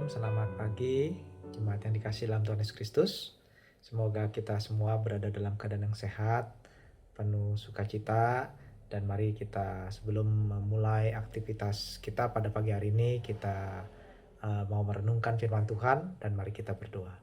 Shalom, selamat pagi, jemaat yang dikasihi dalam Tuhan Yesus Kristus. Semoga kita semua berada dalam keadaan yang sehat, penuh sukacita, dan mari kita sebelum memulai aktivitas kita pada pagi hari ini, kita mau merenungkan firman Tuhan dan mari kita berdoa.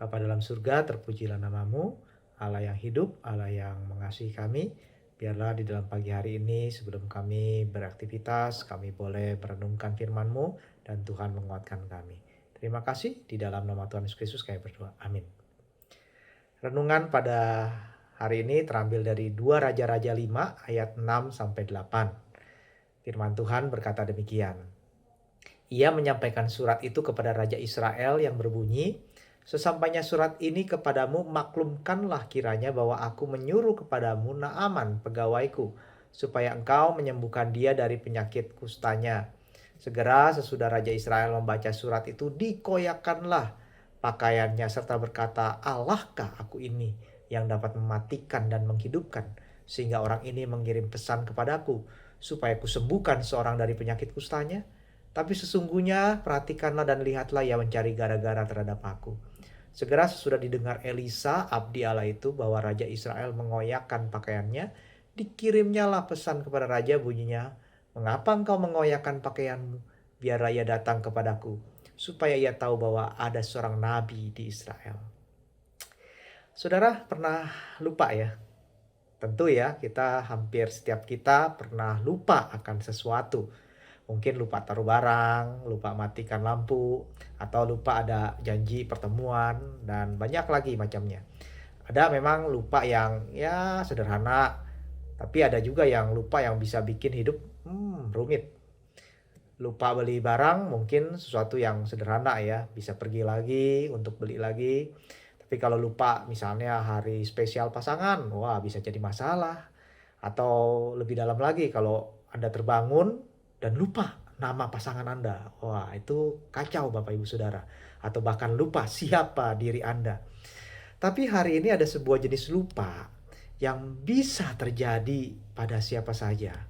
Bapa dalam surga, terpujilah namamu, Allah yang hidup, Allah yang mengasihi kami. Biarlah di dalam pagi hari ini sebelum kami beraktivitas, kami boleh merenungkan firman-Mu dan Tuhan menguatkan kami. Terima kasih, di dalam nama Tuhan Yesus Kristus kami berdoa. Amin. Renungan pada hari ini terambil dari 2 Raja-Raja 5 ayat 6 sampai 8. Firman Tuhan berkata demikian. Ia menyampaikan surat itu kepada Raja Israel yang berbunyi, "Sesampainya surat ini kepadamu, maklumkanlah kiranya bahwa aku menyuruh kepadamu Naaman pegawaiku, supaya engkau menyembuhkan dia dari penyakit kustanya." Segera sesudah Raja Israel membaca surat itu, dikoyakkanlah pakaiannya serta berkata, "Allahkah aku ini yang dapat mematikan dan menghidupkan, sehingga orang ini mengirim pesan kepadaku, supaya kusembuhkan seorang dari penyakit kustanya? Tapi sesungguhnya perhatikanlah dan lihatlah ia mencari gara-gara terhadap aku." Segera sesudah didengar Elisa, abdi Allah itu, bahwa Raja Israel mengoyakkan pakaiannya, dikirimnyalah pesan kepada Raja bunyinya, "Mengapa engkau mengoyakkan pakaianmu? Biarlah ia datang kepadaku, supaya ia tahu bahwa ada seorang nabi di Israel." Saudara pernah lupa ya? Tentu ya, hampir setiap kita pernah lupa akan sesuatu. Mungkin lupa taruh barang, lupa matikan lampu, atau lupa ada janji pertemuan, dan banyak lagi macamnya. Ada memang lupa yang ya sederhana, tapi ada juga yang lupa yang bisa bikin hidup rumit. Lupa beli barang mungkin sesuatu yang sederhana ya, bisa pergi lagi untuk beli lagi. Tapi kalau lupa misalnya hari spesial pasangan, wah bisa jadi masalah. Atau lebih dalam lagi kalau Anda terbangun dan lupa nama pasangan Anda. Wah, itu kacau Bapak Ibu Saudara. Atau bahkan lupa siapa diri Anda. Tapi hari ini ada sebuah jenis lupa yang bisa terjadi pada siapa saja.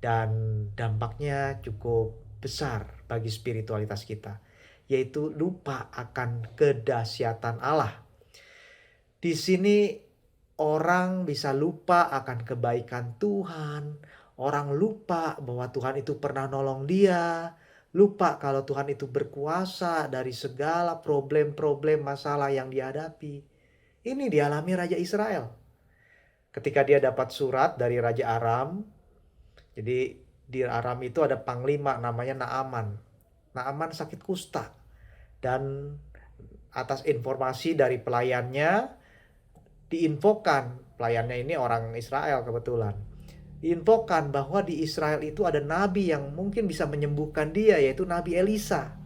Dan dampaknya cukup besar bagi spiritualitas kita. Yaitu lupa akan kedahsyatan Allah. Di sini orang bisa lupa akan kebaikan Tuhan. Orang lupa bahwa Tuhan itu pernah nolong dia. Lupa kalau Tuhan itu berkuasa dari segala problem-problem masalah yang dihadapi. Ini dialami Raja Israel. Ketika dia dapat surat dari Raja Aram. Jadi di Aram itu ada panglima namanya Naaman. Naaman sakit kusta. Dan atas informasi dari pelayannya, diinfokan, pelayannya ini orang Israel kebetulan, diinfokan bahwa di Israel itu ada nabi yang mungkin bisa menyembuhkan dia, yaitu Nabi Elisa.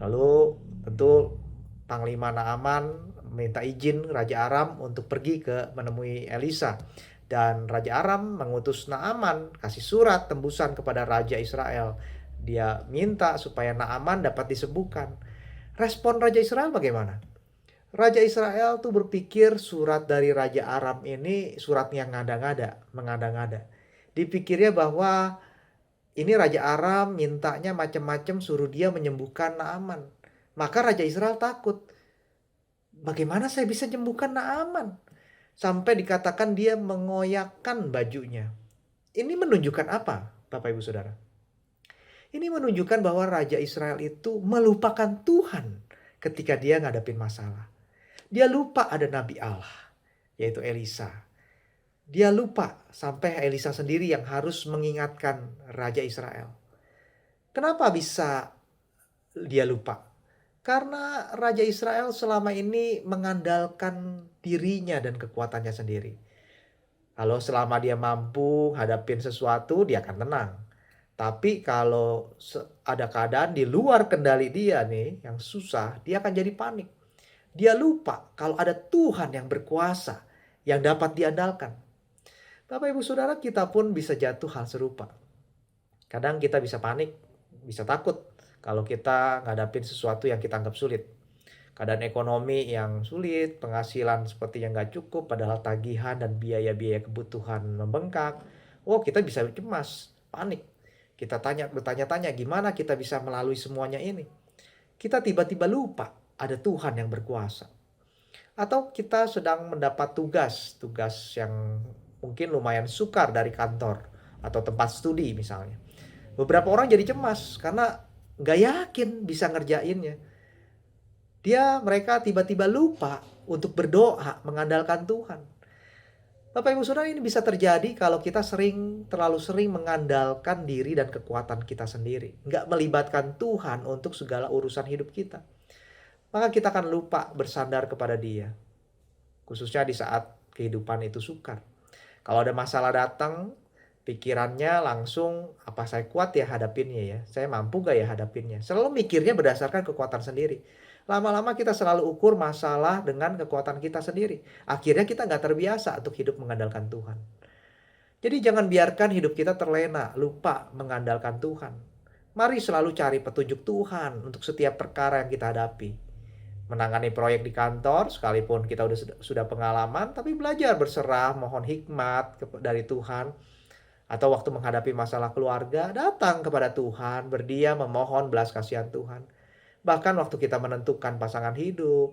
Lalu tentu Panglima Naaman minta izin Raja Aram untuk pergi ke menemui Elisa. Dan Raja Aram mengutus Naaman kasih surat tembusan kepada Raja Israel. Dia minta supaya Naaman dapat disembuhkan. Respon Raja Israel bagaimana? Raja Israel tuh berpikir surat dari Raja Aram ini surat yang mengada-ngada. Dipikirnya bahwa ini Raja Aram mintanya macam-macam, suruh dia menyembuhkan Naaman. Maka Raja Israel takut. Bagaimana saya bisa menyembuhkan Naaman? Sampai dikatakan dia mengoyakkan bajunya. Ini menunjukkan apa, Bapak Ibu Saudara? Ini menunjukkan bahwa Raja Israel itu melupakan Tuhan ketika dia ngadepin masalah. Dia lupa ada Nabi Allah, yaitu Elisa. Dia lupa sampai Elisa sendiri yang harus mengingatkan Raja Israel. Kenapa bisa dia lupa? Karena Raja Israel selama ini mengandalkan dirinya dan kekuatannya sendiri. Kalau selama dia mampu hadapin sesuatu, dia akan tenang. Tapi kalau ada keadaan di luar kendali dia nih, yang susah, dia akan jadi panik. Dia lupa kalau ada Tuhan yang berkuasa, yang dapat diandalkan. Bapak Ibu Saudara, kita pun bisa jatuh hal serupa. Kadang kita bisa panik, bisa takut kalau kita ngadapin sesuatu yang kita anggap sulit. Keadaan ekonomi yang sulit, penghasilan seperti yang gak cukup, padahal tagihan dan biaya-biaya kebutuhan membengkak. Oh, kita bisa cemas, panik. Kita bertanya-tanya gimana kita bisa melalui semuanya ini. kita tiba-tiba lupa ada Tuhan yang berkuasa. Atau kita sedang mendapat tugas yang mungkin lumayan sukar dari kantor atau tempat studi misalnya. Beberapa orang jadi cemas karena nggak yakin bisa ngerjainnya. Mereka tiba-tiba lupa untuk berdoa mengandalkan Tuhan. Bapak Ibu Saudara, ini bisa terjadi kalau kita terlalu sering mengandalkan diri dan kekuatan kita sendiri. Nggak melibatkan Tuhan untuk segala urusan hidup kita. Maka kita akan lupa bersandar kepada Dia. Khususnya di saat kehidupan itu sukar. Kalau ada masalah datang, pikirannya langsung, apa saya kuat ya hadapinnya ya? Saya mampu gak ya hadapinnya? Selalu mikirnya berdasarkan kekuatan sendiri. Lama-lama kita selalu ukur masalah dengan kekuatan kita sendiri. Akhirnya kita nggak terbiasa untuk hidup mengandalkan Tuhan. Jadi jangan biarkan hidup kita terlena, lupa mengandalkan Tuhan. Mari selalu cari petunjuk Tuhan untuk setiap perkara yang kita hadapi. Menangani proyek di kantor, sekalipun kita sudah pengalaman, tapi belajar berserah, mohon hikmat dari Tuhan. Atau waktu menghadapi masalah keluarga, datang kepada Tuhan, berdiam, memohon belas kasihan Tuhan. Bahkan waktu kita menentukan pasangan hidup,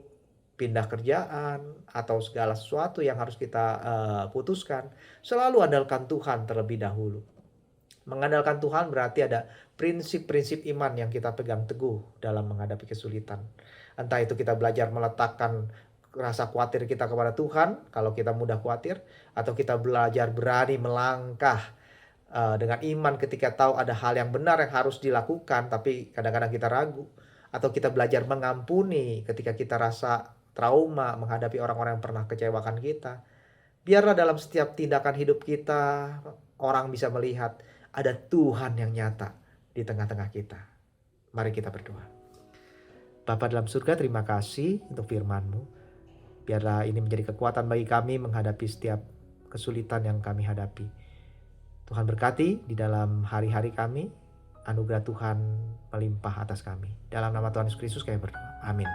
pindah kerjaan, atau segala sesuatu yang harus kita putuskan, selalu andalkan Tuhan terlebih dahulu. Mengandalkan Tuhan berarti ada prinsip-prinsip iman yang kita pegang teguh dalam menghadapi kesulitan. Entah itu kita belajar meletakkan rasa khawatir kita kepada Tuhan, kalau kita mudah khawatir, atau kita belajar berani melangkah dengan iman ketika tahu ada hal yang benar yang harus dilakukan, tapi kadang-kadang kita ragu. Atau kita belajar mengampuni ketika kita rasa trauma menghadapi orang-orang yang pernah kecewakan kita. Biarlah dalam setiap tindakan hidup kita, orang bisa melihat ada Tuhan yang nyata di tengah-tengah kita. Mari kita berdoa. Bapa dalam surga, terima kasih untuk firman-Mu. Biarlah ini menjadi kekuatan bagi kami menghadapi setiap kesulitan yang kami hadapi. Tuhan berkati di dalam hari-hari kami. Anugerah Tuhan melimpah atas kami. Dalam nama Tuhan Yesus Kristus kami berdoa. Amin.